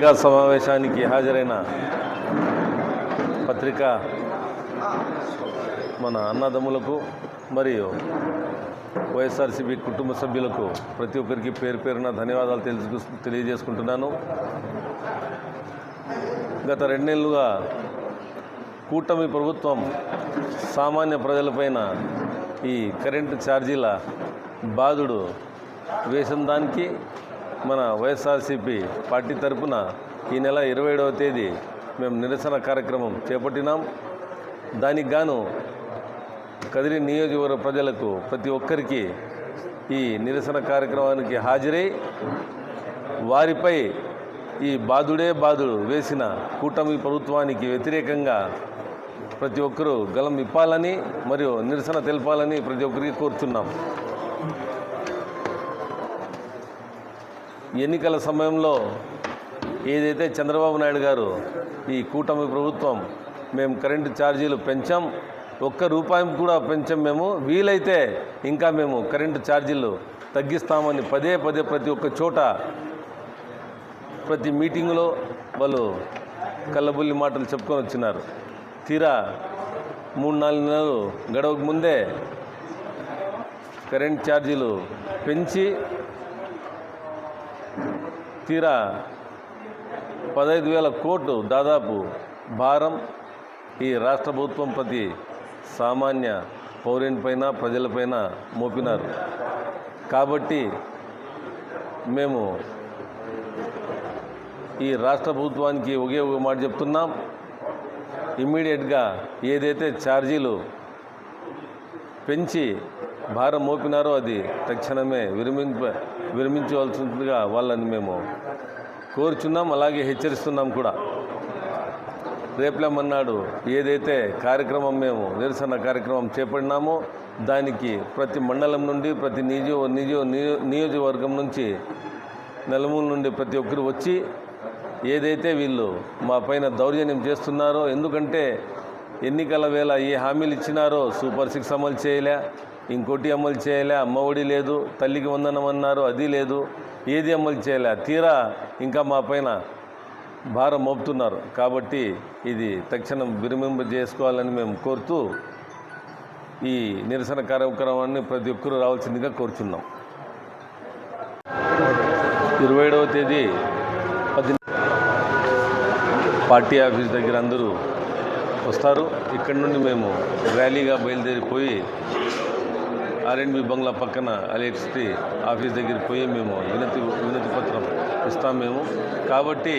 పత్రికా సమావేశానికి హాజరైన పత్రికా మన అన్నదమ్ములకు మరియు వైఎస్ఆర్సీపీ కుటుంబ సభ్యులకు ప్రతి ఒక్కరికి పేరు పేరున ధన్యవాదాలు తెలియజేసుకుంటున్నాను. గత 2 నెలలుగా కూటమి ప్రభుత్వం సామాన్య ప్రజలపైన ఈ కరెంటు ఛార్జీల బాధుడు వేసిన దానికి మన వైఎస్ఆర్సీపీ పార్టీ తరఫున ఈ నెల 27వ తేదీ మేము నిరసన కార్యక్రమం చేపట్టినాం. దానికి గాను కదిరి నియోజకవర్గ ప్రజలకు ప్రతి ఒక్కరికి ఈ నిరసన కార్యక్రమానికి హాజరై వారిపై ఈ బాధుడు వేసిన కూటమి ప్రభుత్వానికి వ్యతిరేకంగా ప్రతి ఒక్కరూ గలం ఇప్పాలని మరియు నిరసన తెలపాలని ప్రతి ఒక్కరికి కోరుచున్నాం. ఎన్నికల సమయంలో ఏదైతే చంద్రబాబు నాయుడు గారు ఈ కూటమి ప్రభుత్వం మేము కరెంటు ఛార్జీలు పెంచాం, ₹1 కూడా పెంచాం, మేము వీలైతే ఇంకా మేము కరెంటు ఛార్జీలు తగ్గిస్తామని పదే ప్రతి ఒక్క చోట ప్రతి మీటింగులో వాళ్ళు కళ్ళబుల్లి మాటలు చెప్పుకొని వచ్చినారు. తీరా 3-4 నెలలు గడవక ముందే కరెంట్ ఛార్జీలు పెంచి తీరా 15,000 కోట్లు దాదాపు భారం ఈ రాష్ట్ర ప్రభుత్వం ప్రతి సామాన్య పౌరునిపైన ప్రజలపైన మోపినారు. కాబట్టి మేము ఈ రాష్ట్ర ప్రభుత్వానికి ఒకే ఒక మాట చెప్తున్నాం, ఇమ్మీడియట్గా ఏదైతే ఛార్జీలు పెంచి భారం మోపినారో అది తక్షణమే విరమించవలసిందిగా వాళ్ళని మేము కోరుచున్నాం, అలాగే హెచ్చరిస్తున్నాం కూడా. రేపలేమన్నాడు ఏదైతే కార్యక్రమం మేము నిరసన కార్యక్రమం చేపడినామో దానికి ప్రతి మండలం నుండి ప్రతి నియోజకవర్గం నుంచి నలుమూల నుండి ప్రతి ఒక్కరు వచ్చి ఏదైతే వీళ్ళు మా పైన దౌర్జన్యం చేస్తున్నారో, ఎందుకంటే ఎన్నికల వేళ ఏ హామీలు ఇచ్చినారో సూపర్ 6 అమలు చేయలే, ఇంకోటి అమలు చేయలే, అమ్మఒడి లేదు, తల్లికి వందనం అన్నారు అది లేదు, ఏది అమలు చేయలే, తీరా ఇంకా మా పైన భారం మోపుతున్నారు. కాబట్టి ఇది తక్షణం విరమింపజేసుకోవాలని మేము కోరుతూ ఈ నిరసన కార్యక్రమాన్ని ప్రతి ఒక్కరూ రావాల్సిందిగా కోరుచున్నాం. 27వ తేదీ పార్టీ ఆఫీస్ దగ్గర అందరూ వస్తారు. ఇక్కడ నుండి మేము ర్యాలీగా బయలుదేరిపోయి R&B బంగ్లా పక్కన ఎలక్ట్రిసిటీ ఆఫీస్ దగ్గరికి పోయి మేము వినతి పత్రం ఇస్తాం మేము. కాబట్టి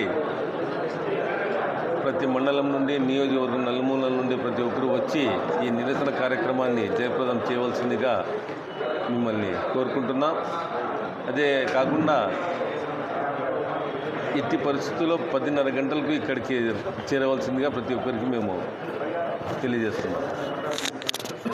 ప్రతి మండలం నుండి నియోజకవర్గం నలుమూలల నుండి ప్రతి ఒక్కరూ వచ్చి ఈ నిరసన కార్యక్రమాన్ని జయప్రదం చేయవలసిందిగా మిమ్మల్ని కోరుకుంటున్నాం. అదే కాకుండా ఇట్టి పరిస్థితుల్లో 10:30 గంటలకు ఇక్కడికి చేరవలసిందిగా ప్రతి ఒక్కరికి మేము తెలియజేస్తున్నాం.